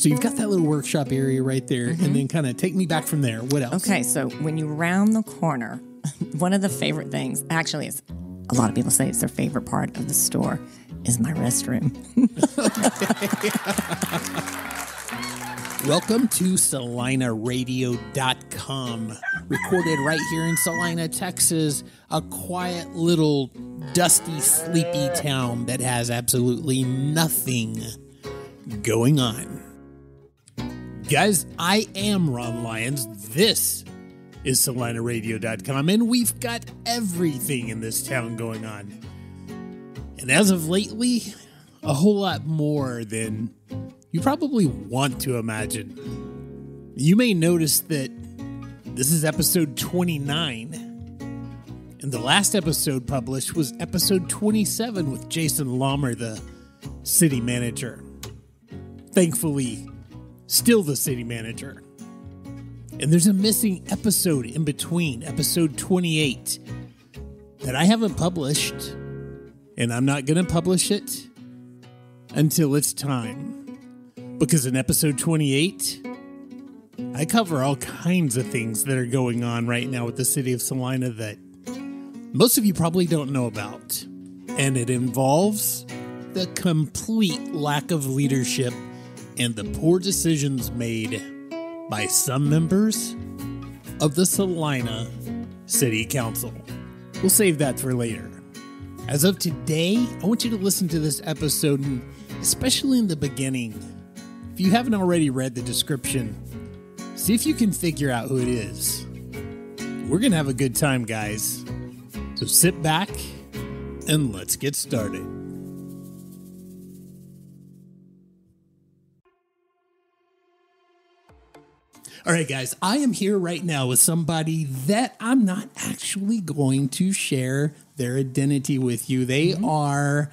So you've got that little workshop area right there, and then kind of take me back from there. What else? Okay, so when you round the corner, one of the favorite things, actually, it's a lot of people say it's their favorite part of the store, is my restroom. Welcome to CelinaRadio.com. Recorded right here in Celina, Texas, a quiet little dusty, sleepy town that has absolutely nothing going on. Guys, I am Ron Lyons. This is CelinaRadio.com, and we've got everything in this town going on. And as of lately, a whole lot more than you probably want to imagine. You may notice that this is episode 29, and the last episode published was episode 27 with Jason Laumer, the city manager. Thankfully, still the city manager. And there's a missing episode in between, episode 28, that I haven't published, and I'm not going to publish it until it's time. Because in episode 28, I cover all kinds of things that are going on right now with the city of Celina that most of you probably don't know about. And it involves the complete lack of leadership and the poor decisions made by some members of the Celina City Council. We'll save that for later. As of today, I want you to listen to this episode, and especially in the beginning. If you haven't already read the description, see if you can figure out who it is. We're going to have a good time, guys. So sit back and let's get started. All right, guys, I am here right now with somebody that I'm not actually going to share their identity with you. They are...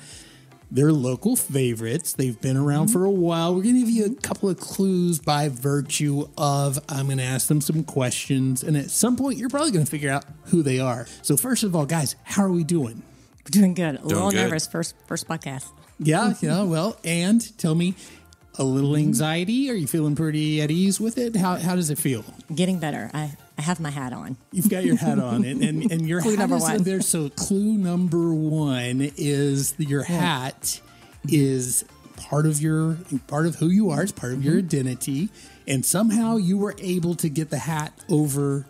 They're local favorites. They've been around for a while. We're going to give you a couple of clues by virtue of I'm going to ask them some questions. And at some point, you're probably going to figure out who they are. So first of all, guys, how are we doing? We're doing good. A little nervous. First podcast. Yeah. Well, and tell me, a little anxiety? Are you feeling pretty at ease with it? How does it feel? Getting better. I have my hat on. You've got your hat on, and your clue hat number is one. there. So clue number one is your hat is part of who you are. It's part of your identity, and somehow you were able to get the hat over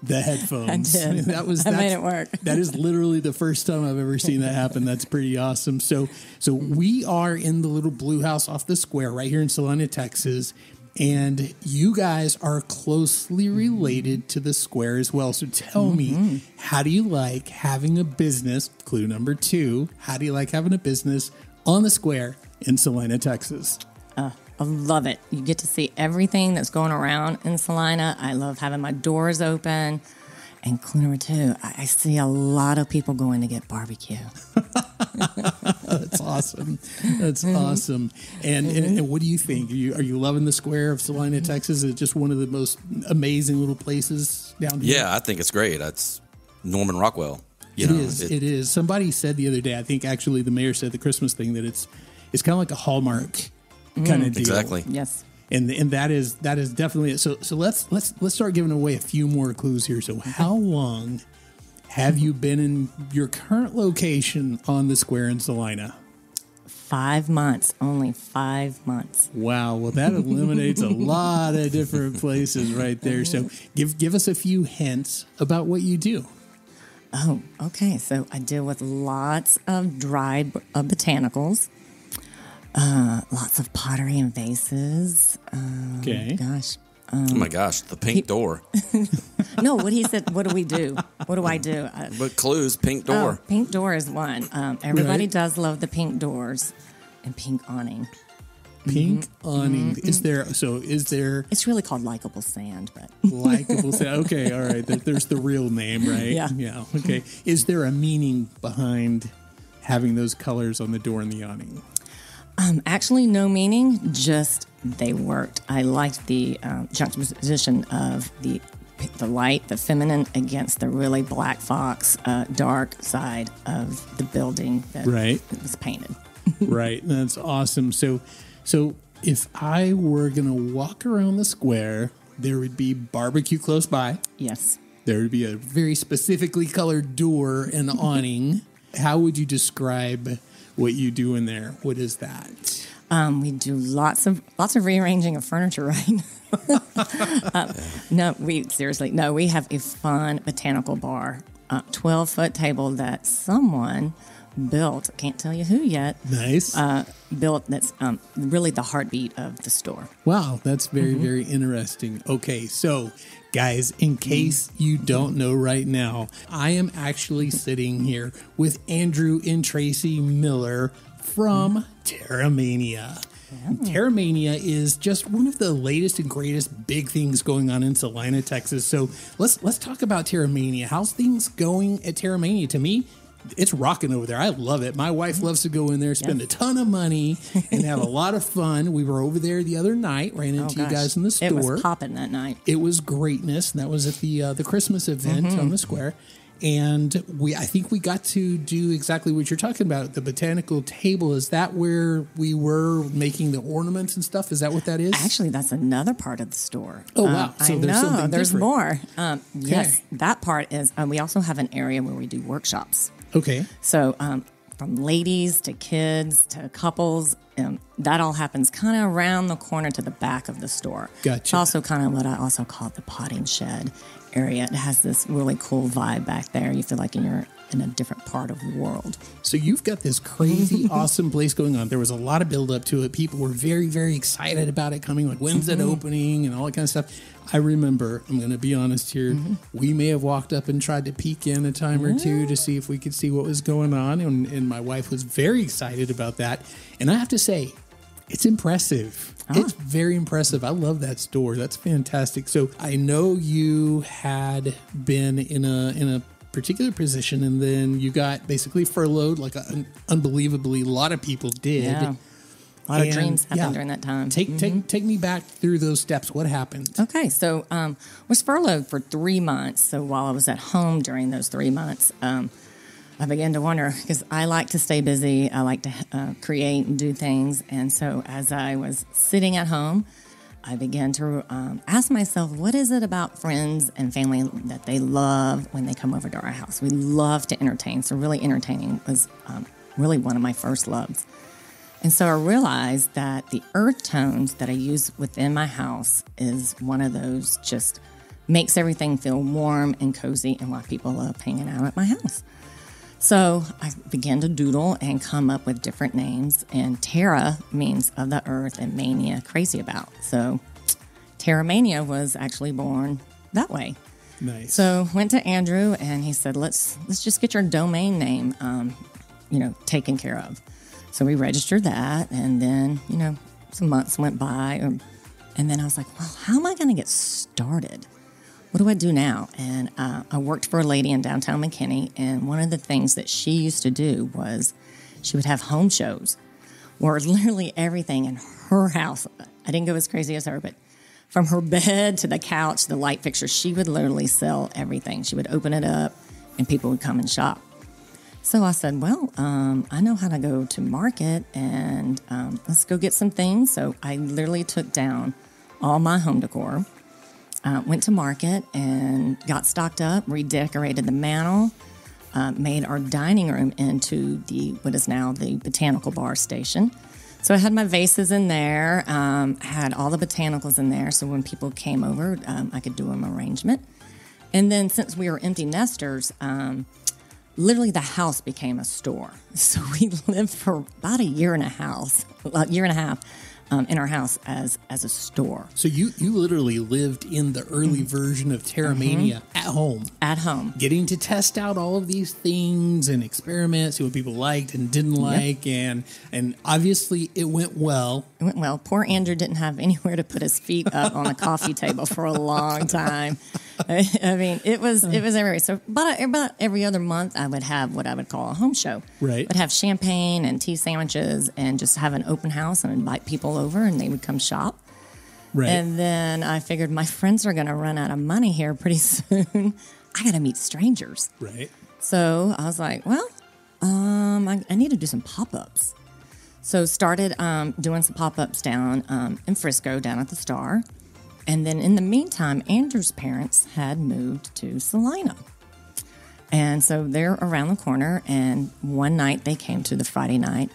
the headphones. I did. I made it work. That is literally the first time I've ever seen that happen. That's pretty awesome. So we are in the little blue house off the square right here in Celina, Texas. And you guys are closely related to the square as well. So tell me, how do you like having a business? Clue number two, how do you like having a business on the square in Celina, Texas? I love it. You get to see everything that's going around in Celina. I love having my doors open. And clue number two, I see a lot of people going to get barbecue. That's awesome. That's awesome. And what do you think? Are you loving the square of Celina, Texas? Is it just one of the most amazing little places down here? Yeah, I think it's great. That's Norman Rockwell. It is. Somebody said the other day, I think actually the mayor said the Christmas thing, that it's kind of like a Hallmark kind of deal. Exactly. Yes. And that is definitely it. So let's start giving away a few more clues here. So how long have you been in your current location on the square in Celina? 5 months. Only 5 months. Wow. Well, that eliminates a lot of different places right there. So give us a few hints about what you do. Oh, okay. So I deal with lots of dried botanicals. Lots of pottery and vases. Okay. Gosh. Oh my gosh, the pink door. No, what he said, what do we do? What do I do? But clues, pink door. Oh, pink door is one. Everybody Right. does love the pink doors and pink awning. Pink awning. Is there? It's really called likable sand, but Likeable. Okay, all right. There's the real name, right? Yeah. Yeah. Okay. Is there a meaning behind having those colors on the door and the awning? actually no meaning, just they worked. I liked the juxtaposition of the light, the feminine, against the really black fox, dark side of the building that Right. was painted. Right. That's awesome. So If I were going to walk around the square, there would be barbecue close by. Yes. There would be a very specifically colored door and awning. How would you describe what you do in there? What is that? We do lots of rearranging of furniture, right? We have a fun botanical bar, 12-foot table that someone built. Can't tell you who yet. Nice. Built. That's really the heartbeat of the store. Wow, that's very, very interesting. Okay, so guys, in case you don't know right now, I am actually sitting here with Andrew and Traci Miller from Terramania. Yeah. Terramania is just one of the latest and greatest big things going on in Celina, Texas. So let's talk about Terramania. How's things going at Terramania? To me, it's rocking over there. I love it. My wife loves to go in there, spend a ton of money, and have a lot of fun. We were over there the other night, ran into you guys in the store. It was popping that night. It was greatness. And that was at the Christmas event on the square. And I think we got to do exactly what you're talking about. The botanical table, is that where we were making the ornaments and stuff? Is that what that is? Actually, that's another part of the store. Oh, wow. So there's something there's different. More. Yes, that part is, we also have an area where we do workshops. Okay. So from ladies to kids to couples, that all happens kind of around the corner to the back of the store. Gotcha. It's also kind of what I also call the potting shed area. It has this really cool vibe back there. You feel like you're in a different part of the world. So you've got this crazy, awesome place going on. There was a lot of build up to it. People were very, very excited about it coming. Like, when's it opening and all that kind of stuff. I remember, I'm going to be honest here, we may have walked up and tried to peek in a time or two to see if we could see what was going on. And my wife was very excited about that. And I have to say, it's impressive. It's very impressive. I love that store. That's fantastic. So I know you had been in a particular position, and then you got basically furloughed, like unbelievably a lot of people did. Yeah. A lot of dreams happened during that time. Take me back through those steps. What happened? Okay, so was furloughed for 3 months. So while I was at home during those 3 months, I began to wonder, because I like to stay busy. I like to create and do things. And so as I was sitting at home, I began to ask myself, what is it about friends and family that they love when they come over to our house? We love to entertain. So really entertaining was really one of my first loves. And so I realized that the earth tones that I use within my house is one of those, just makes everything feel warm and cozy, and why people love hanging out at my house. So I began to doodle and come up with different names, and Terra means of the earth and mania, crazy about. So Terramania was actually born that way. Nice. So went to Andrew, and he said, let's just get your domain name, taken care of. So we registered that, and then, some months went by, and then I was like, well, how am I going to get started? What do I do now? And I worked for a lady in downtown McKinney, and one of the things that she used to do was she would have home shows where literally everything in her house, I didn't go as crazy as her, but from her bed to the couch, the light fixtures, she would literally sell everything. She would open it up, and people would come and shop. So I said, well, I know how to go to market, and let's go get some things. So I literally took down all my home decor, went to market and got stocked up, redecorated the mantel, made our dining room into what is now the Botanical Bar station. So I had my vases in there, had all the botanicals in there, so when people came over, I could do an arrangement. And then since we were empty nesters, literally the house became a store. So we lived for about a year and a half in our house as a store. So you literally lived in the early version of Terramania at home. At home. Getting to test out all of these things and experiment, see what people liked and didn't like, and obviously it went well. It went well. Poor Andrew didn't have anywhere to put his feet up on a coffee table for a long time. I mean, it was everywhere. So about every other month, I would have what I would call a home show. Right. I'd have champagne and tea sandwiches and just have an open house and invite people over, and they would come shop. Right. And then I figured my friends are going to run out of money here pretty soon. I got to meet strangers. Right. So I was like, well, I need to do some pop-ups. So started doing some pop-ups down in Frisco, down at the Star. And then in the meantime, Andrew's parents had moved to Celina. And so they're around the corner, and one night they came to the Friday night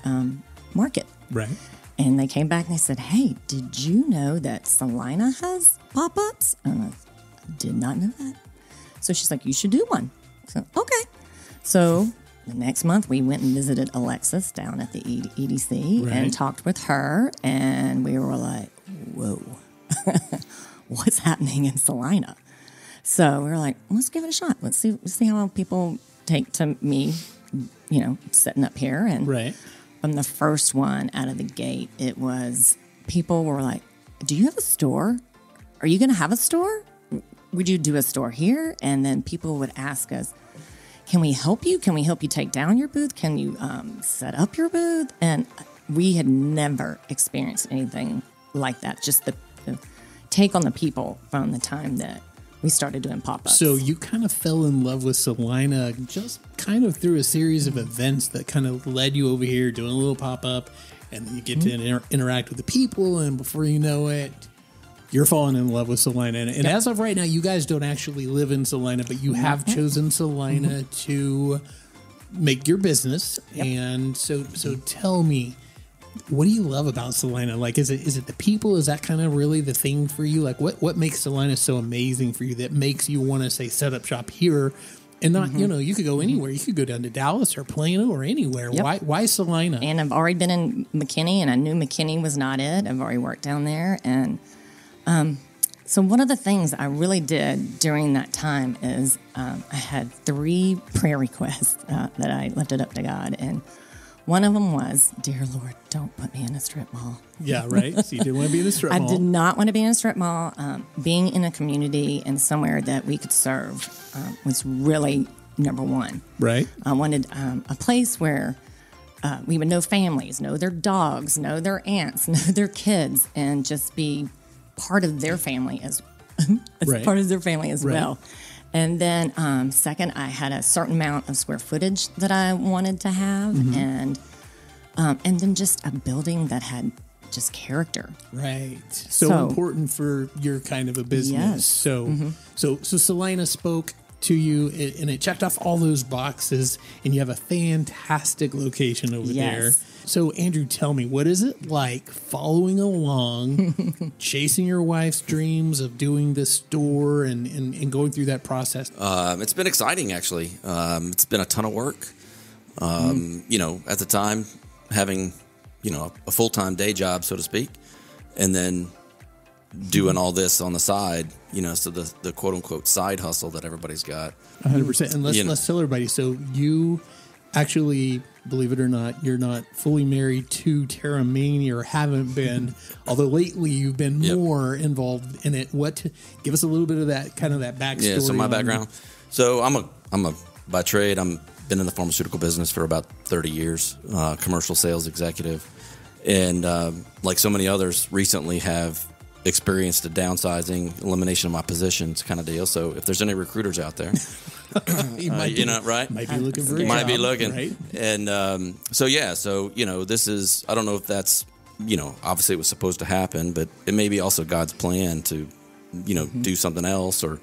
market. Right. And they came back and they said, hey, did you know that Celina has pop-ups? And I did not know that. So she's like, you should do one. So, okay. So the next month we went and visited Alexis down at the EDC and talked with her. And we were like, whoa, what's happening in Celina? So we were like, let's give it a shot. Let's see how people take to me, sitting up here. And from the first one out of the gate, it was people were like, do you have a store? Are you going to have a store? Would you do a store here? And then people would ask us, can we help you? Can we help you take down your booth? Can you set up your booth? And we had never experienced anything like that. Just the take on the people from the time that we started doing pop-ups. So you kind of fell in love with Celina just kind of through a series of events that kind of led you over here doing a little pop-up, and then you get to interact with the people, and before you know it, you're falling in love with Celina. And as of right now, you guys don't actually live in Celina, but you have chosen Celina to make your business. And so tell me, what do you love about Celina? Like, is it the people? Is that kind of really the thing for you? Like, what makes Celina so amazing for you that makes you want to say set up shop here and not, you could go anywhere. You could go down to Dallas or Plano or anywhere. Yep. Why Celina? And I've already been in McKinney, and I knew McKinney was not it. I've already worked down there. And so one of the things I really did during that time is I had 3 prayer requests that I lifted up to God. And one of them was, dear Lord, don't put me in a strip mall. Yeah, right. So you didn't want to be in a strip mall. I did not want to be in a strip mall. Being in a community and somewhere that we could serve was really number one. Right. I wanted a place where we would know families, know their dogs, know their aunts, know their kids, and just be part of their family as part of their family as well. And then second, I had a certain amount of square footage that I wanted to have, and then just a building that had just character. Right. So important for your kind of a business. Yes. So Celina spoke to you, and it checked off all those boxes, and you have a fantastic location over there. So, Andrew, tell me, what is it like following along, chasing your wife's dreams of doing this store and going through that process? It's been exciting, actually. It's been a ton of work. At the time, having, a full-time day job, so to speak, and then doing all this on the side, so the quote-unquote side hustle that everybody's got. 100%. And let's tell everybody, so you actually, believe it or not, you're not fully married to Terramania, or haven't been, although lately you've been more involved in it. Give us a little bit of that, kind of that backstory. Yeah, so my background. So I'm a by trade, I'm been in the pharmaceutical business for about 30 years, commercial sales executive. And like so many others, recently have experienced a downsizing, elimination of my positions kind of deal. So if there's any recruiters out there, Might be looking for a job. Might be looking. Right? And this is, I don't know if that's, obviously it was supposed to happen, but it may be also God's plan to, do something else, or,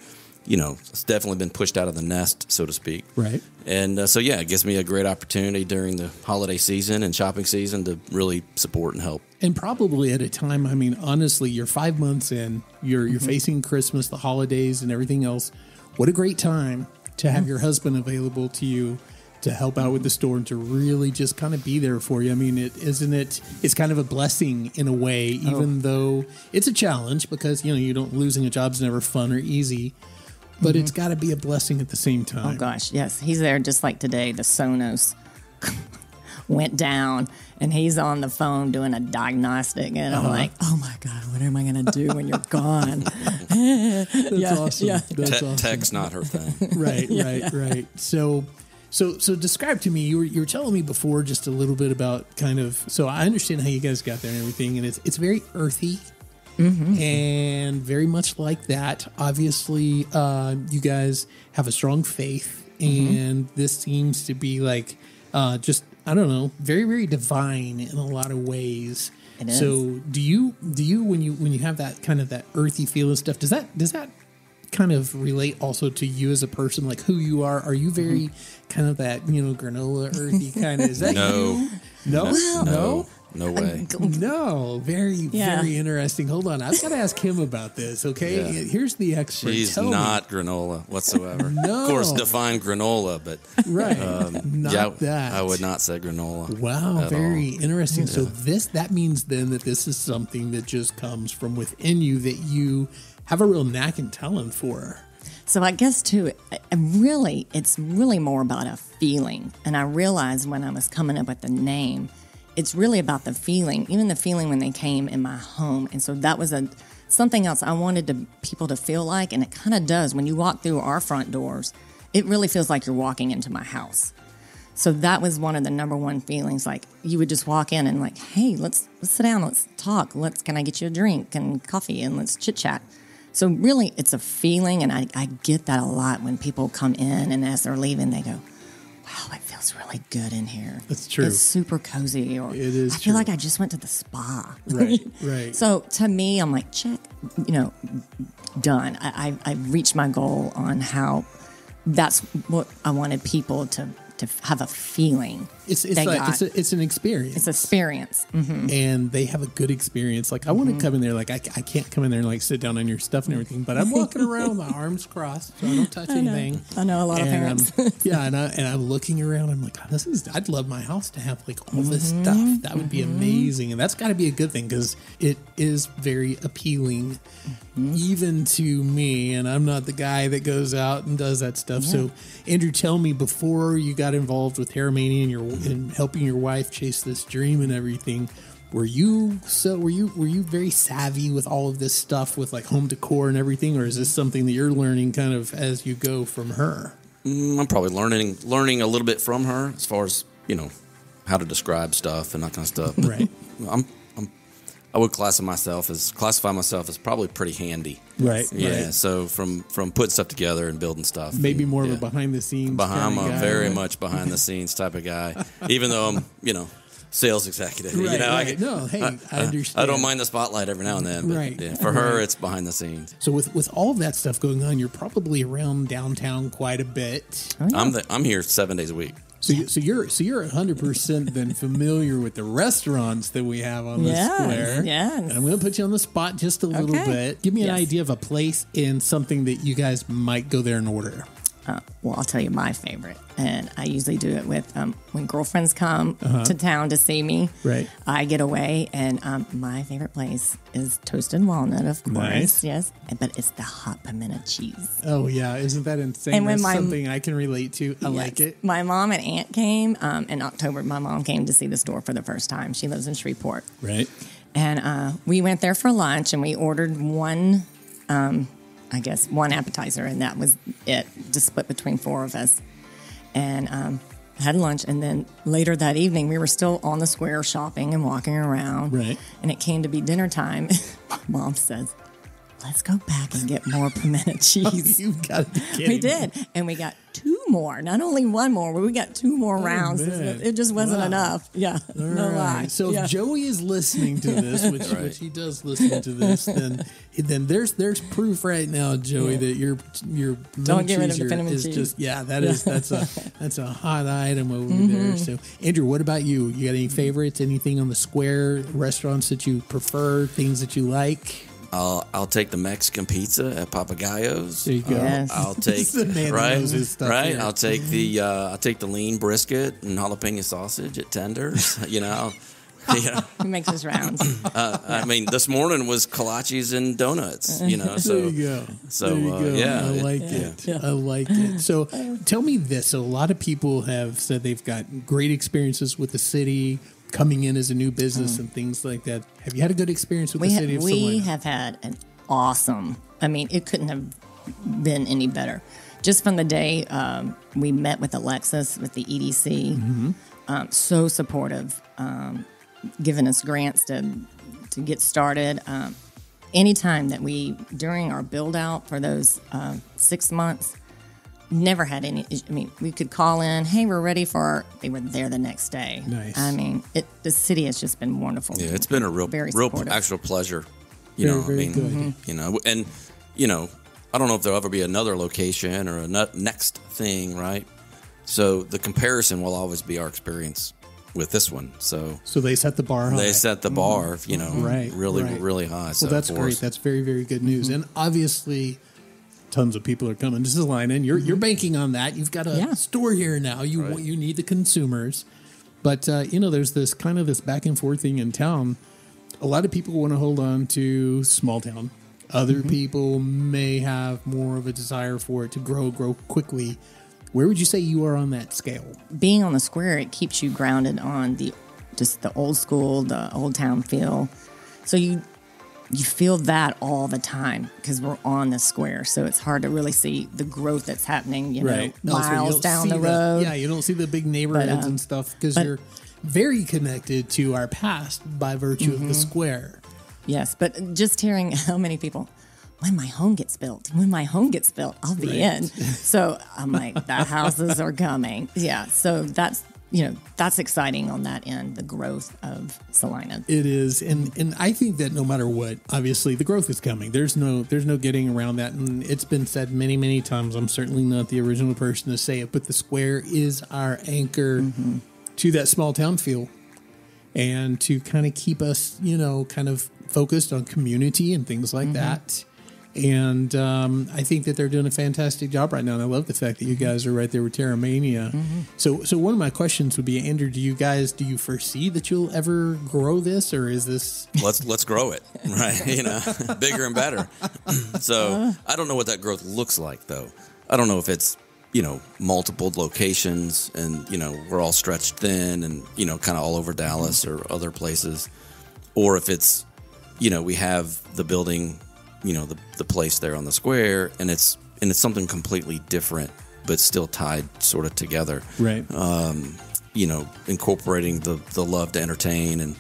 it's definitely been pushed out of the nest, so to speak. Right. And it gives me a great opportunity during the holiday season and shopping season to really support and help. And probably at a time, I mean, honestly, you're 5 months in, you're facing Christmas, the holidays, and everything else. What a great time to have your husband available to you to help out with the store and to really just kind of be there for you. I mean, it's kind of a blessing in a way, even though it's a challenge because, losing a job's never fun or easy, but it's got to be a blessing at the same time. Oh, gosh, yes. He's there just like today. The Sonos went down, and he's on the phone doing a diagnostic, and I'm like, oh, my God, what am I going to do when you're gone? That's awesome. Yeah. That's awesome. Tech's not her thing. Right. So describe to me, you were telling me before just a little bit about kind of, so I understand how you guys got there and everything, and it's very earthy. And very much like that. Obviously, you guys have a strong faith, and this seems to be like just I don't know, very, very divine in a lot of ways. It is. So do you when you have that kind of that earthy feel and stuff, does that kind of relate also to you as a person, like who you are? Are you very kind of that, granola earthy kind of? Is that you? No. No way. No, very, very interesting. Hold on, I've got to ask him about this. Okay, here's the expert. He's not granola whatsoever. No, of course, define granola, but not that. I would not say granola. Wow, very interesting. So that means then that this is something that just comes from within you that you have a real knack and talent for. So I guess too, it's really more about a feeling. And I realized when I was coming up with the name, it's really about the feeling, even the feeling when they came in my home. And so that was something else I wanted people to feel like, and it kind of does. When you walk through our front doors, it really feels like you're walking into my house. So that was one of the number one feelings. Like you would just walk in and like, hey, let's sit down, let's talk, can I get you a drink and coffee and let's chit chat. So really, it's a feeling, and I get that a lot when people come in and as they're leaving, they go, wow, it feels really good in here. That's true. It's super cozy. Or it is. I feel like I just went to the spa. Right. So to me, I'm like, check, done. I reached my goal on how that's what I wanted people to have a feeling. It's an experience. It's experience. Mm-hmm. And they have a good experience. Like I want to come in there, like I can't come in there and like sit down on your stuff and everything, but I'm walking around with my arms crossed, so I don't touch anything. I know a lot of parents. and I'm looking around. I'm like, I'd love my house to have like all this stuff. That would be amazing, and that's got to be a good thing because it is very appealing, even to me. And I'm not the guy that goes out and does that stuff. Yeah. So, Andrew, tell me, before you got involved with Terramania and helping your wife chase this dream and everything, were you very savvy with all of this stuff with like home decor and everything, or is this something that you're learning kind of as you go from her? I'm probably learning a little bit from her as far as how to describe stuff and that kind of stuff. Right. I would classify myself as probably pretty handy. Right. Yeah. Right. So from putting stuff together and building stuff. Maybe more of a behind the scenes. I'm a very much behind the scenes type of guy. Even though I'm, sales executive. Right, I understand. I don't mind the spotlight every now and then. But right. For her, it's behind the scenes. So with all of that stuff going on, you're probably around downtown quite a bit. Oh, yeah. I'm here 7 days a week. So you're 100% then familiar with the restaurants that we have on the square. Yes. And I'm going to put you on the spot just a little bit. Give me an idea of a place and something that you guys might go there and order. Well, I'll tell you my favorite, and I usually do it with when girlfriends come to town to see me. Right. I get away, and my favorite place is Toasted Walnut, of course. Nice. Yes, but it's the hot pimento cheese. Oh, yeah. Isn't that insane? And when That's something I can relate to. I like it. My mom and aunt came in October. My mom came to see the store for the first time. She lives in Shreveport. Right. And we went there for lunch, and we ordered one appetizer, and that was it, just split between four of us. And had lunch, and then later that evening, we were still on the square shopping and walking around. Right. And it came to be dinner time. Mom says, let's go back and get more pimento cheese. You've got to be kidding We did. And we got two more. Not only one more, but we got two more rounds. Man. It just wasn't enough. Yeah. All no lie. So if Joey is listening to this, which he does listen to this, then there's proof right now, Joey, that your don't get rid of the pimento is cheese. just that's a hot item over there. So Andrew, what about you? You got any favorites? Anything on the square? Restaurants that you prefer? Things that you like? I'll take the Mexican pizza at Papagayo's. There you go. Yes. I'll take the man that knows his stuff right. here. I'll take the lean brisket and jalapeno sausage at Tenders. He makes his rounds. I mean, this morning was kolaches and donuts. So there you go. So there you go. yeah, I like it. Yeah. I like it. So tell me this. So a lot of people have said they've got great experiences with the city, coming in as a new business and things like that. Have you had a good experience with the city of Celina? We have had an awesome, it couldn't have been any better. Just from the day we met with Alexis, with the EDC, so supportive, giving us grants to get started. Anytime that during our build out for those 6 months, never had any. I mean, we could call in, hey, we're ready for. They were there the next day. Nice. I mean, the city has just been wonderful. Yeah, it's been a real actual pleasure. You know, very good. You know, and you know, I don't know if there'll ever be another location or a next thing, right? So the comparison will always be our experience with this one. So they set the bar high. They set the bar, you know, really high. Well, that's great. That's very, very good news. And obviously, tons of people are coming to Celina, and you're banking on that. You've got a store here now. You need the consumers. But, you know, there's this kind of this back and forth thing in town. A lot of people want to hold on to small town. Other people may have more of a desire for it to grow quickly. Where would you say you are on that scale? Being on the square, it keeps you grounded on the old school, the old town feel. So you feel that all the time because we're on the square. So it's hard to really see the growth that's happening, you know, miles down the road. You don't see the big neighborhoods and stuff because you're very connected to our past by virtue of the square. Yes, but just hearing how many people, when my home gets built, I'll be in. So I'm like, the houses are coming. Yeah, so that's exciting on that end, the growth of Celina. It is, and I think that no matter what, obviously the growth is coming. There's no getting around that, and it's been said many, many times. I'm certainly not the original person to say it, but the square is our anchor to that small town feel, and to kind of keep us, you know, kind of focused on community and things like that. And I think that they're doing a fantastic job right now. And I love the fact that you guys are right there with Terramania. So one of my questions would be, Andrew, do you foresee that you'll ever grow this, or is this? Let's grow it, right? You know, bigger and better. So I don't know what that growth looks like, though. I don't know if it's, you know, multiple locations and, you know, we're all stretched thin and, you know, kind of all over Dallas or other places, or if it's, you know, we have the building, you know, the place there on the square, and it's something completely different, but still tied sort of together. Right. You know, incorporating the love to entertain, and,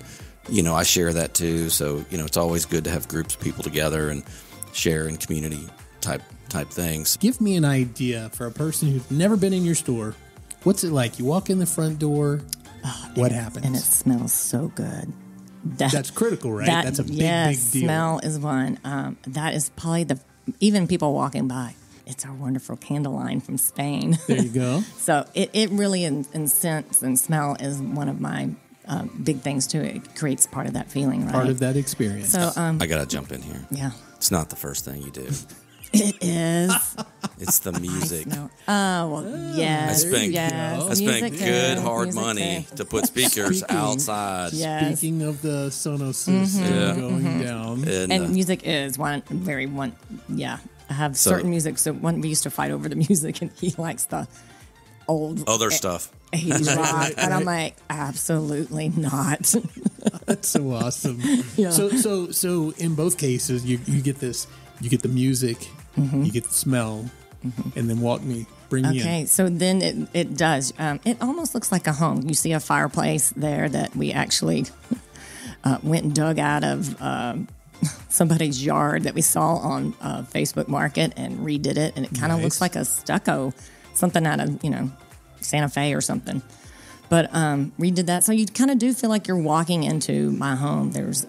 you know, I share that too. So, you know, it's always good to have groups of people together and share in community type things. Give me an idea for a person who's never been in your store. What's it like? You walk in the front door. What happens? And it smells so good. That's critical, right? That's a big deal. Smell is one. That is probably even people walking by. It's our wonderful candle line from Spain. There you go. So it really, in scent and smell, is one of my big things too. It creates part of that feeling, right? Part of that experience. So I got to jump in here. Yeah. It's not the first thing you do. It is. It's the music. Oh, well, yes. I spent good hard money to put speakers outside. Yes. Speaking of the Sonos system going down. And music is yeah. I have certain music. So we used to fight over the music, and he likes the old other stuff. 80s rock. And I'm like, absolutely not. That's so awesome. Yeah. So in both cases, you get this. You get the music, you get the smell, and then bring me in. Okay, so then it does. It almost looks like a home. You see a fireplace there that we actually went and dug out of somebody's yard that we saw on Facebook Market and redid it, and it kind of looks like a stucco, something out of, you know, Santa Fe or something. But redid that, so you kind of do feel like you're walking into my home. There's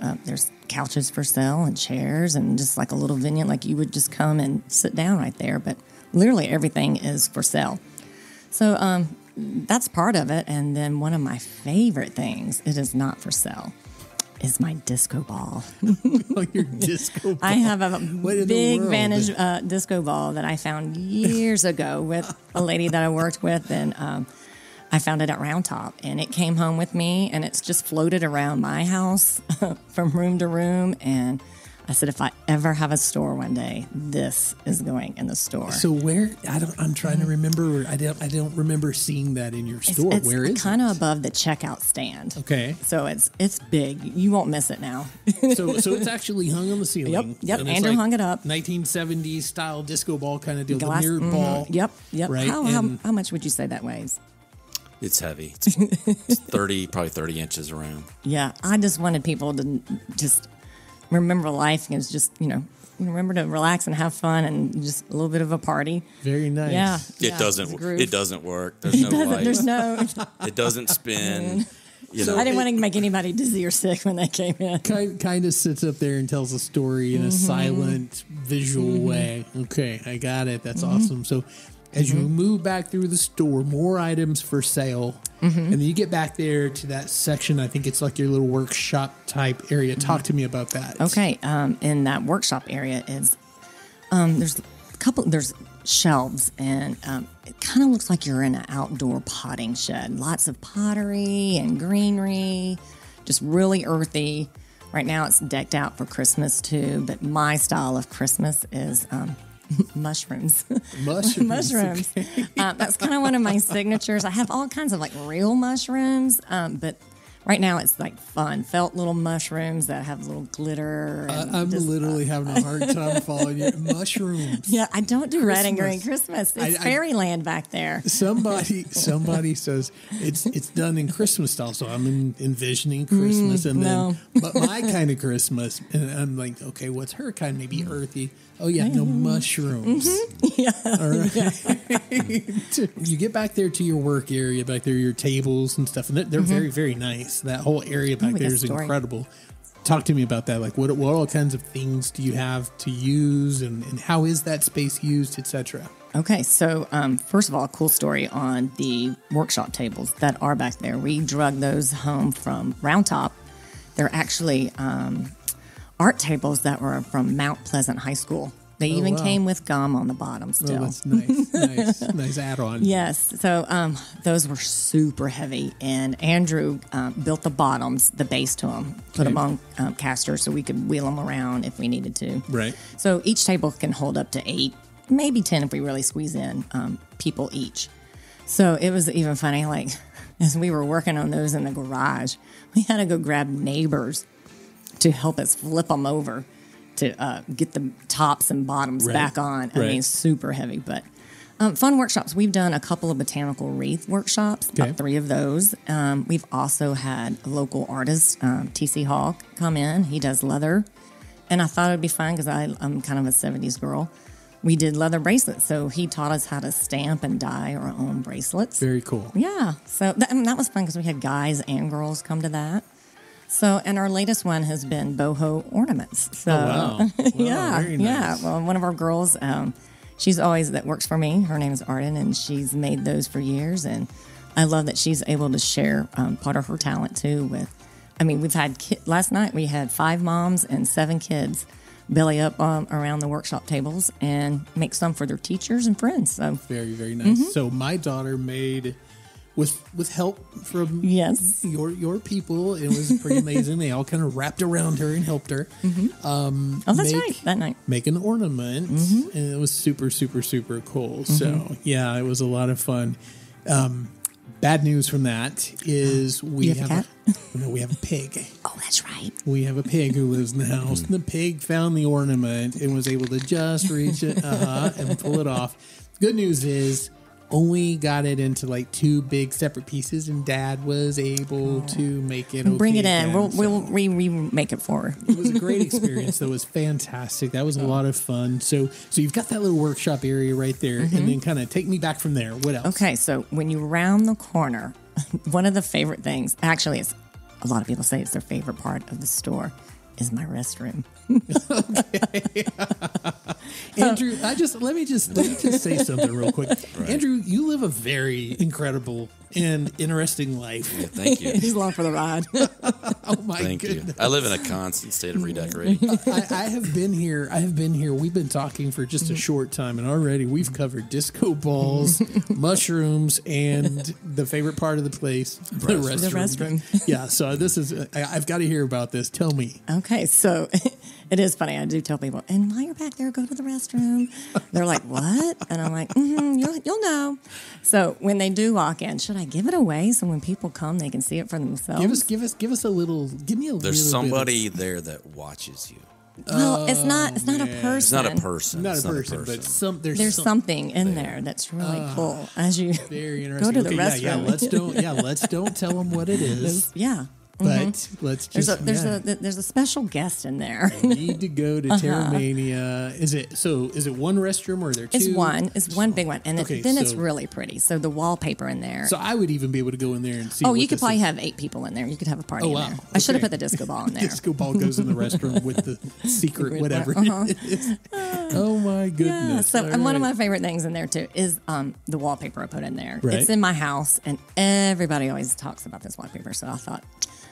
couches for sale and chairs and just like a little vignette, like you would just come and sit down right there. But literally everything is for sale. So that's part of it. And then one of my favorite things, it is not for sale, is my disco ball. Oh, your disco ball. I have a big Vantage disco ball that I found years ago with a lady that I worked with, and I found it at Round Top, and it came home with me, and it's just floated around my house from room to room. And I said, if I ever have a store one day, this is going in the store. So where? I'm trying to remember. I don't remember seeing that in your store. Where is it? It's kind of above the checkout stand. Okay. So it's big. You won't miss it now. so it's actually hung on the ceiling. Yep. Andrew hung it up. 1970s style disco ball kind of deal. Glass, the mirrored ball. Yep. Right. How much would you say that weighs? It's heavy. It's probably 30 inches around. Yeah, I just wanted people to just remember life is just, you know, remember to relax and have fun and just a little bit of a party. Very nice. It doesn't work. There's no lights. There's no. It doesn't spin. I didn't want to make anybody dizzy or sick when they came in. Kind of sits up there and tells a story in a silent, visual way. Okay, I got it. That's awesome. So as you move back through the store, more items for sale. And then you get back there to that section. I think it's like your little workshop type area. Talk to me about that. Okay, in that workshop area is there's shelves, and it kind of looks like you're in an outdoor potting shed. Lots of pottery and greenery, just really earthy. Right now it's decked out for Christmas too, but my style of Christmas is mushrooms. Mushrooms. Okay. That's kind of one of my signatures. I have all kinds of like real mushrooms, but right now it's like fun felt little mushrooms that have little glitter. I'm literally having a hard time following you. Mushrooms. Yeah, I don't do red and green Christmas. It's fairyland back there. Somebody says it's done in Christmas style, so I'm envisioning Christmas, but my kind of Christmas, and I'm like, okay, what's her kind? Maybe earthy. Oh yeah, no mushrooms. Yeah. All right. Yeah. You get back there to your work area, back there, your tables and stuff, and they're very, very nice. That whole area back there is incredible. Talk to me about that. Like, what all kinds of things do you have to use, and how is that space used, etc.? Okay, so first of all, a cool story on the workshop tables that are back there. We drug those home from Round Top. They're actually art tables that were from Mount Pleasant High School. They even came with gum on the bottom still. Oh, that's nice. Nice add-on. Yes. So those were super heavy. And Andrew built the bottoms, the base to them, put them on casters so we could wheel them around if we needed to. Right. So each table can hold up to 8, maybe 10 if we really squeeze in people each. So it was even funny, like, as we were working on those in the garage, we had to go grab neighbors to help us flip them over to get the tops and bottoms back on. I mean, super heavy, but fun workshops. We've done a couple of botanical wreath workshops, about 3 of those. We've also had a local artist, T.C. Hall, come in. He does leather, and I thought it would be fun because I'm kind of a 70s girl. We did leather bracelets, so he taught us how to stamp and dye our own bracelets. Very cool. Yeah, so that was fun because we had guys and girls come to that. So, and our latest one has been boho ornaments. So, wow. Yeah, very nice. Yeah. Well, one of our girls, she's always that works for me. Her name is Arden, and she's made those for years. And I love that she's able to share part of her talent too. We've had last night we had 5 moms and 7 kids belly up around the workshop tables and make some for their teachers and friends. So very, very nice. So my daughter made. With help from your people, it was pretty amazing. They all kind of wrapped around her and helped her. That's right. That night, make an ornament, and it was super, super, super cool. So yeah, it was a lot of fun. Bad news from that is we have a pig. Oh, that's right. We have a pig who lives in the house, and the pig found the ornament and was able to just reach it and pull it off. Good news is, only got it into like 2 big separate pieces, and Dad was able to make it. Bring it in. We'll remake it for her. It was a great experience. That was fantastic. That was a lot of fun. So you've got that little workshop area right there, and then kind of take me back from there. What else? Okay, so when you round the corner, one of the favorite things, actually, it's a lot of people say it's their favorite part of the store, is my restroom. Okay. Andrew, let me just say something real quick. Right. Andrew, you live a very incredible and interesting life. Yeah, thank you. He's along for the ride. Oh my Thank goodness. you. I live in a constant state of redecorating. I have been here. We've been talking for just a short time, and already we've covered disco balls, mushrooms, and the favorite part of the place, the restroom. Yeah, so this is, I've got to hear about this. Tell me. Okay, so it is funny. I do tell people, and while you're back there, go to the restroom. They're like, what? And I'm like, you'll know. So when they do walk in, should I give it away so when people come, they can see it for themselves? Give us a little. Give me a little. There's somebody there that watches you. Well, it's not a person. It's not a person. Not a person, but there's something in there that's really cool. As you very interesting. go to the restroom. Let's don't tell them what it is. Yeah. but let's just there's a special guest in there. I need to go to Terramania. Is it one restroom or are there two? It's one big one, and it's really pretty. So the wallpaper in there. So I would even be able to go in there and see. Oh, you could probably have 8 people in there. You could have a party in there. I should have put the disco ball in there. Disco ball goes in the restroom with the secret whatever. It is. Oh my goodness! Yeah, so one of my favorite things in there too is the wallpaper I put in there. Right. It's in my house, and everybody always talks about this wallpaper. So I thought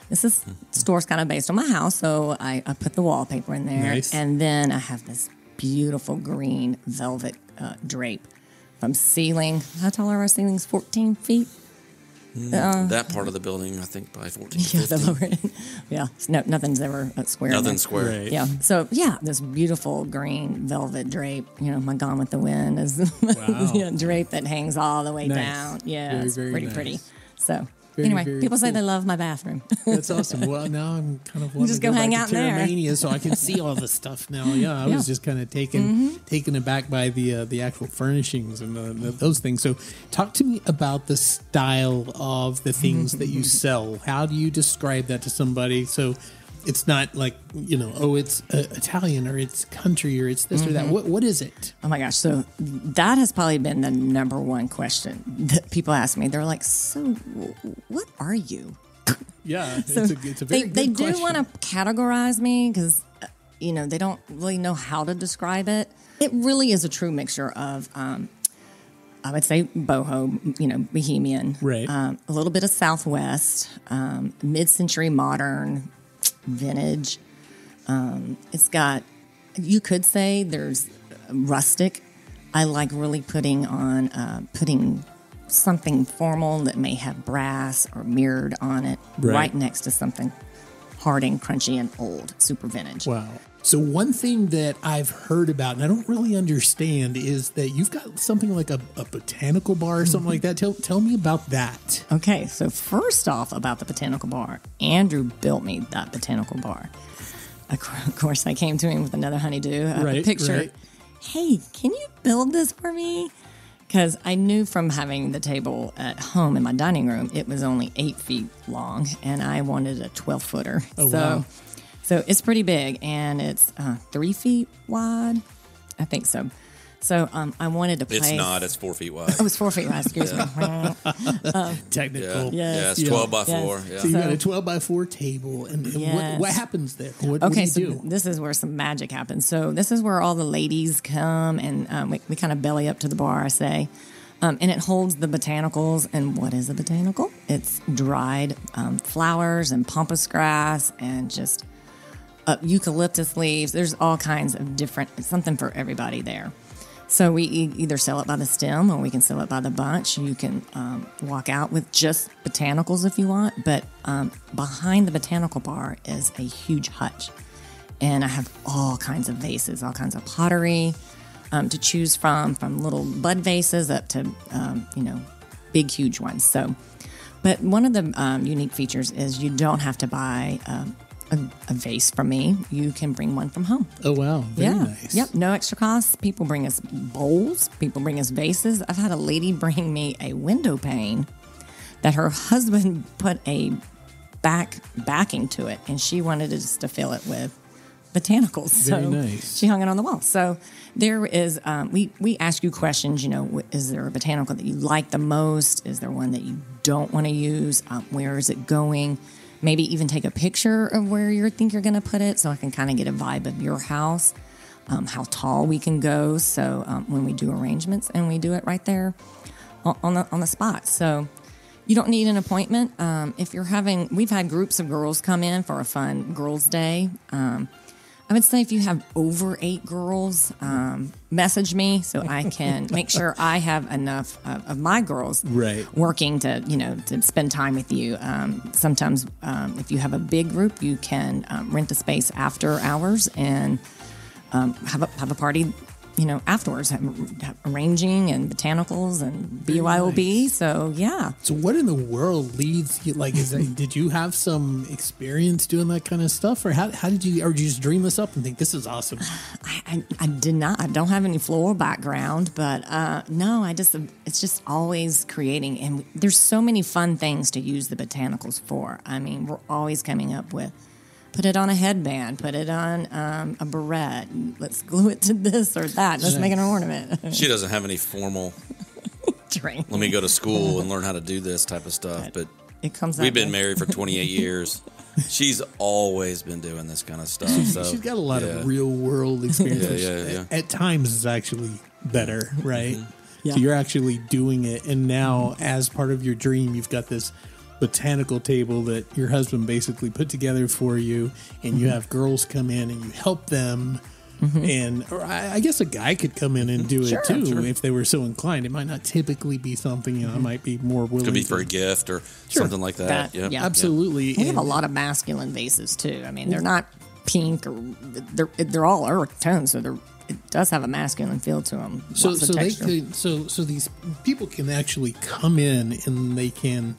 this store's kind of based on my house, so I put the wallpaper in there, and then I have this beautiful green velvet drape from ceiling. How tall are our ceilings? 14 feet. That part of the building, I think, by 14. Yeah, the lower end. Yeah, no, nothing's ever square. Nothing's square. Right. Yeah. So this beautiful green velvet drape. My Gone with the Wind is drape that hangs all the way down. Yeah, very, it's very pretty nice. pretty. So Very people say cool. they love my bathroom. That's awesome. Well, now I'm kind of wanting just to go hang back out to there. Terramania so I can see all the stuff now. Yeah, I was just kind of taken aback by the actual furnishings and those things. So talk to me about the style of the things that you sell. How do you describe that to somebody? So it's not like, it's Italian or it's country or it's this or that. What is it? Oh my gosh. So that has probably been the number one question that people ask me. They're like, so what are you? Yeah, So it's a very good they question. do want to categorize me because, they don't really know how to describe it. It really is a true mixture of, I would say boho, bohemian. Right. A little bit of Southwest, mid-century modern, vintage. It's got, you could say there's rustic. I like really putting something formal that may have brass or mirrored on it right next to something hard and crunchy and old, super vintage. Wow. So one thing that I've heard about, and I don't really understand, is that you've got something like a botanical bar or something like that. Tell me about that. Okay, so first off about the Botanical Bar, Andrew built me that Botanical Bar. Of course, I came to him with another honeydew, a picture. Right. Hey, can you build this for me? Because I knew from having the table at home in my dining room, it was only 8 feet long, and I wanted a 12-footer. Oh, wow. So it's pretty big, and it's 3 feet wide. I think so. So I wanted to place... It's not. It's 4 feet wide. Oh, it's 4 feet wide. Excuse me. Technical. Yeah, it's 12 by 4. Yes. Yeah. So you got a 12 by 4 table, and what happens there? What do you do? This is where some magic happens. So this is where all the ladies come, and we kind of belly up to the bar, I say. And it holds the botanicals. And what is a botanical? It's dried flowers and pampas grass and just eucalyptus leaves. There's all kinds of something for everybody there. So we either sell it by the stem or we can sell it by the bunch. You can walk out with just botanicals if you want. But behind the Botanical Bar is a huge hutch. And I have all kinds of vases, all kinds of pottery to choose from little bud vases up to, big, huge ones. But one of the unique features is you don't have to buy a vase from me. You can bring one from home. Oh, wow. Very nice. Yep. No extra costs. People bring us bowls. People bring us vases. I've had a lady bring me a window pane that her husband put a backing to it, and she wanted us to fill it with botanicals. Very so nice. She hung it on the wall. So there is, we ask you questions, is there a botanical that you like the most? Is there one that you don't want to use? Where is it going? Maybe even take a picture of where you think you're going to put it so I can kind of get a vibe of your house, how tall we can go. So when we do arrangements, and we do it right there on the spot. So you don't need an appointment. If you're we've had groups of girls come in for a fun girls' day. I would say if you have over 8 girls, message me so I can make sure I have enough of my girls working to spend time with you. Sometimes if you have a big group, you can rent a space after hours and have a party afterwards, arranging and botanicals and BYOB. Nice. So, yeah. So what in the world leads you, did you have some experience doing that kind of stuff? Or how did you, or did you just dream this up and think this is awesome? I did not. I don't have any floral background, but no, it's just always creating. And there's so many fun things to use the botanicals for. I mean, we're always coming up with, put it on a headband, put it on a barrette, let's glue it to this or that, let's make an ornament. She doesn't have any formal training. Let me go to school and learn how to do this type of stuff. But it comes. We've been married for 28 years. She's always been doing this kind of stuff. So she's got a lot of real world experience. Yeah. At times, it's actually better, right? Mm-hmm. Yeah. So you're actually doing it, and now as part of your dream, you've got this botanical table that your husband basically put together for you, and you have girls come in and you help them. And or I guess a guy could come in and do it too if they were so inclined. It might not typically be something, it might be more willing. Could be for a gift or something like that. Yeah. Absolutely. We have a lot of masculine vases too. I mean, they're not pink or they're all earth tones, so it does have a masculine feel to them. So these people can actually come in and they can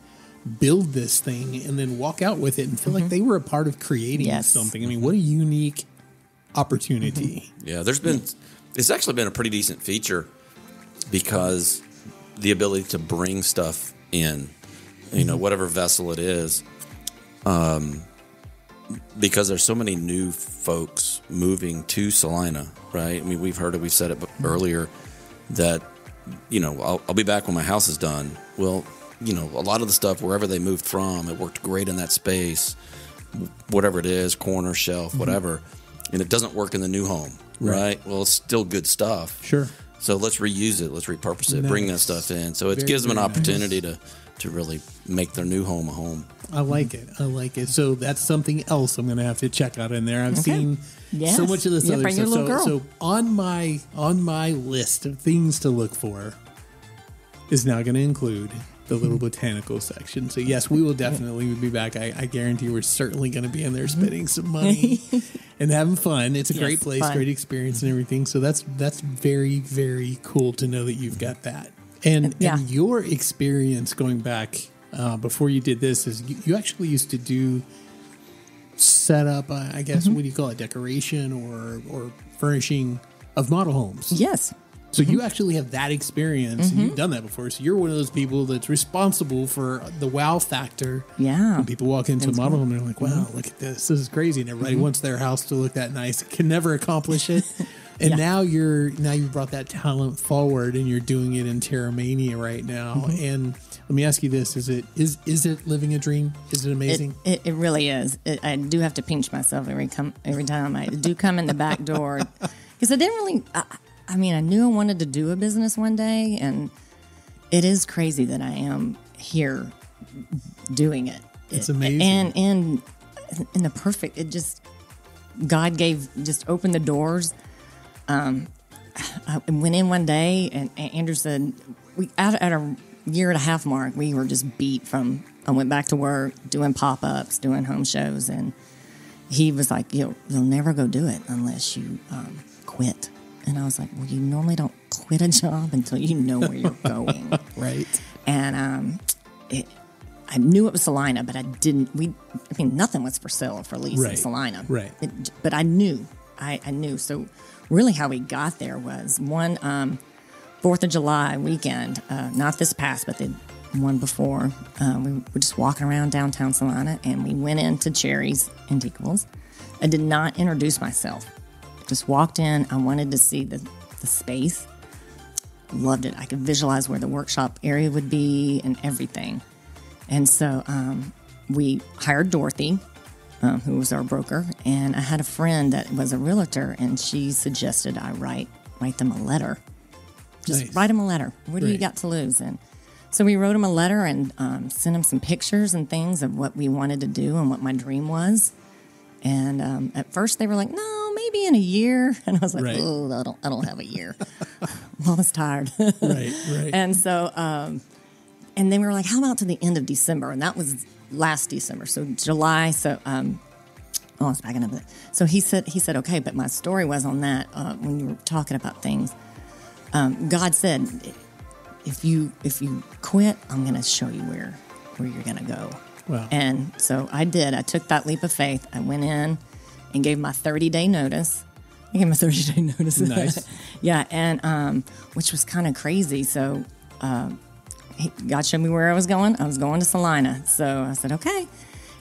build this thing and then walk out with it and feel like they were a part of creating something. I mean, what a unique opportunity. Yeah, it's actually been a pretty decent feature because the ability to bring stuff in, whatever vessel it is, because there's so many new folks moving to Celina, right? I mean, we've said it earlier that, I'll be back when my house is done. Well, a lot of the stuff, wherever they moved from, it worked great in that space, whatever it is, corner, shelf, whatever, and it doesn't work in the new home, right? Well, it's still good stuff. Sure. So let's reuse it. Let's repurpose it. Bring that stuff in. So it gives them an opportunity to really make their new home a home. I like it. So that's something else I'm going to have to check out in there. I've seen so much of this other bring your stuff. little girl. So on my list of things to look for is now going to include the little botanical section. So yes, we will definitely be back. I guarantee we're certainly going to be in there spending some money and having fun. It's a great place, great experience and everything. So that's very, very cool to know that you've got that. And your experience going back before you did this is you actually used to set up, I guess, what do you call it, decoration or furnishing of model homes. Yes. So you actually have that experience, and you've done that before. So you're one of those people that's responsible for the wow factor. Yeah. When people walk into a model home, they're like, wow, look at this. This is crazy. And everybody wants their house to look that nice. Can never accomplish it. And now you've brought that talent forward, and you're doing it in Terramania right now. And let me ask you this: is it living a dream? Is it amazing? It really is. I do have to pinch myself every time I do come in the back door because I didn't really. I knew I wanted to do a business one day, and it is crazy that I am here doing it. It's amazing. And in the perfect, God opened the doors. I went in one day, and Andrew said, at a year and a half mark, we were just beat from, I went back to work, doing pop-ups, doing home shows, and he was like, you'll never go do it unless you quit. And I was like, well, you normally don't quit a job until you know where you're going. Right. And I knew it was Celina, but I didn't. Nothing was for sale or for lease in Celina. Right. But I knew. I knew. So really how we got there was one 4th of July weekend, not this past, but the one before. We were just walking around downtown Celina, and we went into Cherry's Antiquables. I did not introduce myself. Just walked in. I wanted to see the space. Loved it. I could visualize where the workshop area would be and everything. And so we hired Dorothy, who was our broker, and I had a friend that was a realtor, and she suggested I write them a letter. Just write them a letter. What do you got to lose? And so we wrote them a letter and sent them some pictures and things of what we wanted to do and what my dream was. And at first they were like, no, maybe in a year. And I was like, oh, I don't have a year. I'm almost tired. Right. And so, and then we were like, how about to the end of December? And that was last December. So July. So Oh, it's backing up. So he said, okay, but my story was on that when you were talking about things. God said, if you quit, I'm going to show you where you're going to go. Wow. And so I did. I took that leap of faith. I went in and gave my 30-day notice. I gave my 30-day notice. Nice. Yeah, and which was kind of crazy. So God showed me where I was going. I was going to Celina. So I said, okay.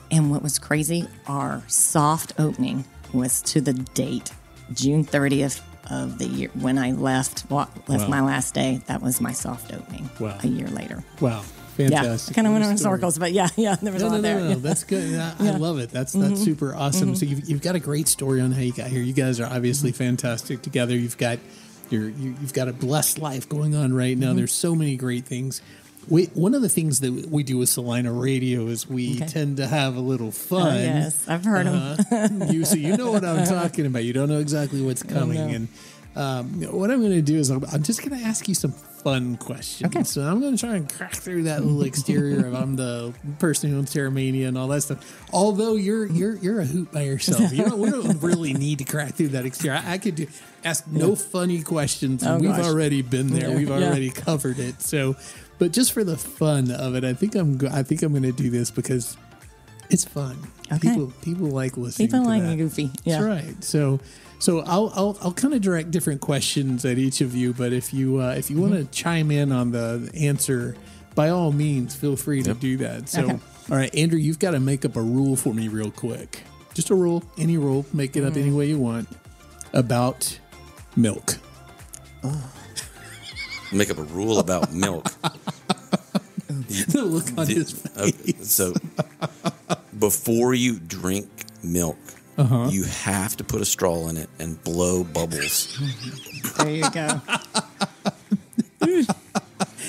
And what was crazy, our soft opening was to the date, June 30th of the year. When I left Wow. my last day, that was my soft opening. Wow. A year later. Wow. Yeah, Fantastic. kind of went in Story. circles, but yeah, there was a lot there. No. That's good. I love it. That's super awesome. So you've got a great story on how you got here. You guys are obviously fantastic together. You've got a blessed life going on right now. There's so many great things. One of the things that we do with Celina Radio is we tend to have a little fun. Oh, yes, I've heard them. So you know what I'm talking about. You don't know exactly what's coming. And what I'm going to do is I'm just going to ask you some fun questions. Okay. So I'm going to try and crack through that little exterior of I'm the person who owns Terramania and all that stuff. Although you're a hoot by yourself. We don't really need to crack through that exterior. I could ask no funny questions. And we've already been there. We've already covered it. So, but just for the fun of it, I think I'm going to do this because it's fun. Okay. People like listening. People to like that. goofy. Yeah. That's right. So I'll kind of direct different questions at each of you, but if you want to chime in on the answer, by all means, feel free to do that. So, all right, Andrew, you've got to make up a rule for me real quick. Just a rule, any rule, make it up any way you want about milk. Make up a rule about milk. The look on his face. So before you drink milk, you have to put a straw in it and blow bubbles. There you go.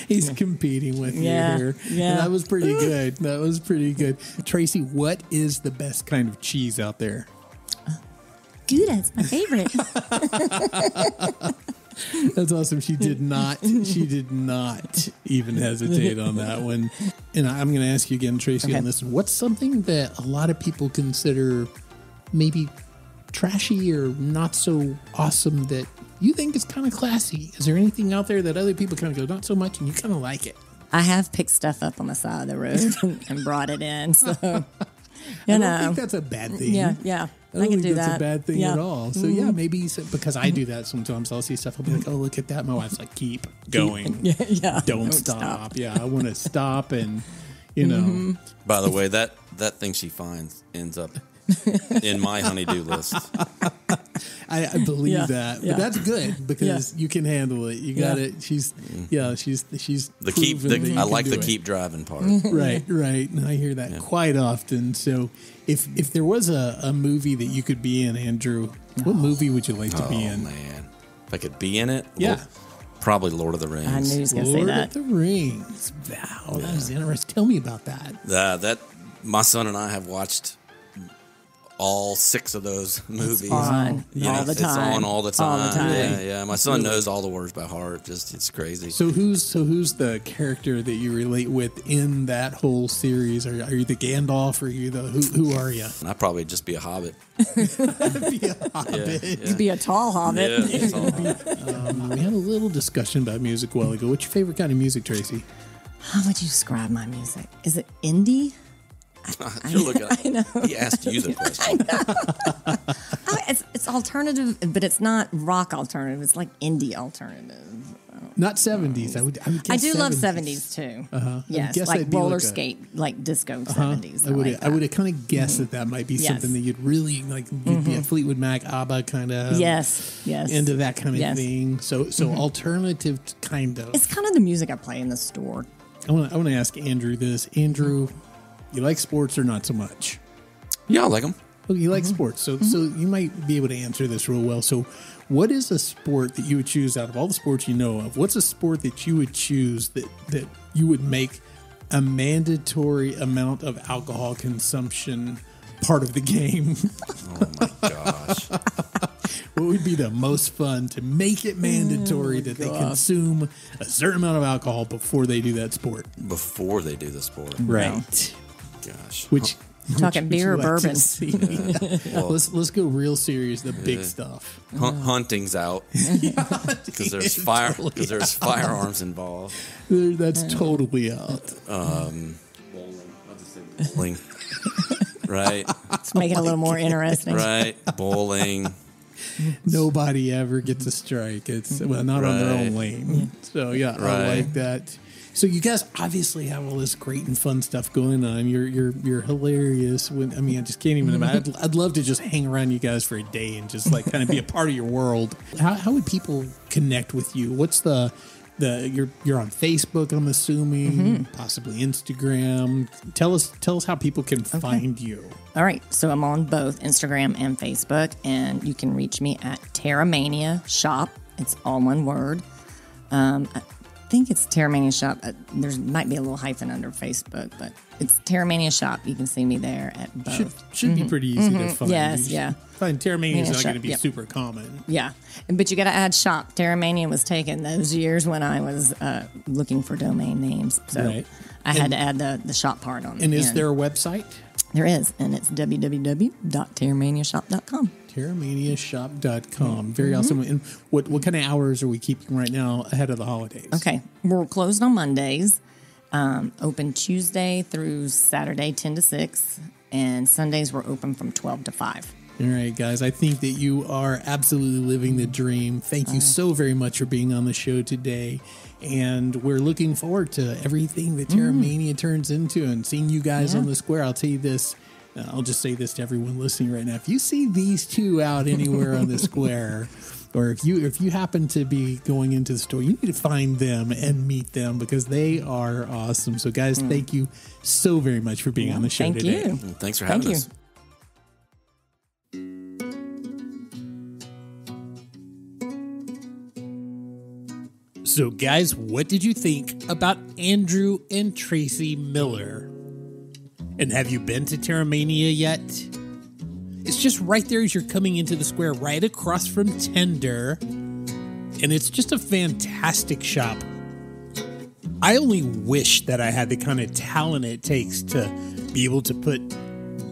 He's competing with you here. Yeah. And that was pretty good. Traci, what is the best kind of cheese out there? Gouda, it's my favorite. That's awesome. She did not even hesitate on that one. And I'm going to ask you again, Traci, on this one. What's something that a lot of people consider maybe trashy or not so awesome that you think is kind of classy? Is there anything out there that other people kind of go, not so much, and you kind of like it? I have picked stuff up on the side of the road and brought it in. So, I don't think that's a bad thing. Yeah. I can don't do think that's that. a bad thing at all. So maybe because I do that sometimes. I'll see stuff. I'll be like, "Oh, look at that!" My wife's like, "Keep going, don't stop." Yeah, I want to stop, and you know. By the way, that thing she finds ends up in my honey-do list. I believe that, but that's good because you can handle it. You got it. She's the keep. I like the keep driving part. Right. And I hear that quite often. So, if there was a movie that you could be in, Andrew, what movie would you like to be in? Man, if I could be in it, yeah, probably Lord of the Rings. I knew he was going to say Lord that. of the Rings. Wow, that was interesting. Tell me about that. That my son and I have watched all 6 of those movies. It's on all the time. It's on all the time. All the time. Yeah. My son knows all the words by heart. Just it's crazy. So who's the character that you relate with in that whole series? Are you the Gandalf? Or are you the who are you? I'd probably just be a hobbit. Be a hobbit. You'd be a tall hobbit. Yeah, tall hobbit. We had a little discussion about music a while ago. What's your favorite kind of music, Traci? How would you describe my music? Is it indie? You're looking at, I know. He asked you the question. It's alternative, but it's not rock alternative. It's like indie alternative. Not 70s. I would guess I do 70s. love 70s too. Yes, guess like that'd be roller like skate, like disco 70s. I would have kind of guessed that might be something that you'd really like. You'd be a Fleetwood Mac, ABBA kind of. Yes. Into that kind of thing. So alternative kind of. It's kind of the music I play in the store. I want to ask Andrew this. Andrew, you like sports or not so much? Yeah, I like them. Well, you like sports, so you might be able to answer this real well. So, what is a sport that you would choose out of all the sports you know of? What's a sport that you would choose that you would make a mandatory amount of alcohol consumption part of the game? Oh my gosh! What would be the most fun to make it mandatory that they consume a certain amount of alcohol before they do that sport? Before they do the sport, right? Gosh, Which Talking beer or Would you like to bourbon? see? Well, Let's go real serious. The big stuff. hunting's out because there's firearms involved. That's totally out. Bowling, right? Let's make it a little more interesting. Right, bowling. Nobody ever gets a strike. It's not on their own lane. So I Right. like that. So you guys obviously have all this great and fun stuff going on. You're hilarious. I just can't even imagine. I'd love to just hang around you guys for a day and just like kind of be a part of your world. How would people connect with you? What's you're on Facebook, I'm assuming, possibly Instagram. Tell us how people can find you. All right. So I'm on both Instagram and Facebook, and you can reach me at Terramania Shop. It's all one word. I think it's Terramania Shop. There might be a little hyphen under Facebook, but it's Terramania Shop. You can see me there at both. Should be pretty easy to find. Yes, yeah. Find Terramania is not Shop, going to be yep. super common. Yeah. But you got to add shop. Terramania was taken those years when I was looking for domain names. So Right. I had to add the shop part on it. And is there a website? There is, and it's www.terramaniashop.com. Terramaniashop.com. Very awesome. And what kind of hours are we keeping right now ahead of the holidays? Okay. We're closed on Mondays, open Tuesday through Saturday, 10 to 6, and Sundays we're open from 12 to 5. All right, guys. I think that you are absolutely living the dream. Thank you so very much for being on the show today. And we're looking forward to everything that Terramania turns into and seeing you guys on the square. I'll tell you this. I'll just say this to everyone listening right now. If you see these two out anywhere on the square, or if you happen to be going into the store, you need to find them and meet them because they are awesome. So, guys, thank you so very much for being on the show today. Thank you. Thanks for having us. So, guys, what did you think about Andrew and Traci Miller? And have you been to Terramania yet? It's just right there as you're coming into the square, right across from Tender. And it's just a fantastic shop. I only wish that I had the kind of talent it takes to be able to put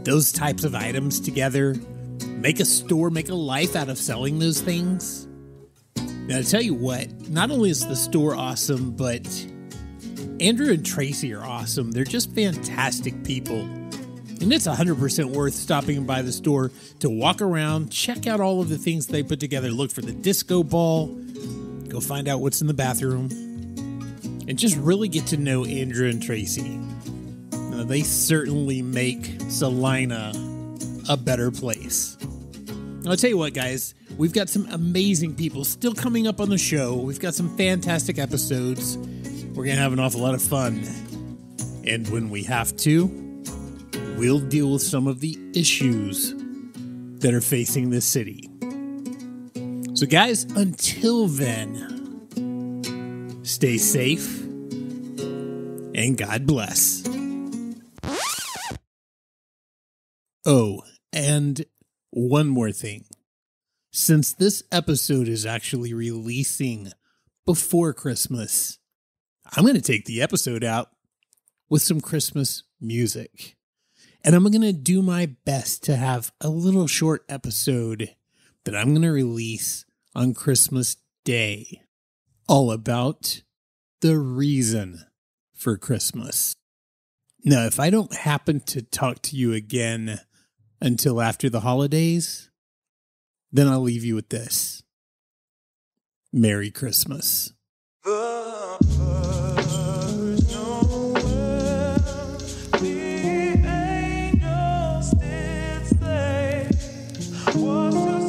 those types of items together, make a store, make a life out of selling those things. Now, to tell you what, not only is the store awesome, but Andrew and Traci are awesome. They're just fantastic people. And it's 100% worth stopping by the store to walk around, check out all of the things they put together, look for the disco ball, go find out what's in the bathroom, and just really get to know Andrew and Traci. Now, they certainly make Celina a better place. I'll tell you what, guys, we've got some amazing people still coming up on the show. We've got some fantastic episodes. We're going to have an awful lot of fun. And when we have to, we'll deal with some of the issues that are facing this city. So, guys, until then, stay safe and God bless. Oh, and one more thing. Since this episode is actually releasing before Christmas, I'm going to take the episode out with some Christmas music. And I'm going to do my best to have a little short episode that I'm going to release on Christmas Day, all about the reason for Christmas. Now, if I don't happen to talk to you again until after the holidays, then I'll leave you with this. Merry Christmas. The first Noel, the angels did say, was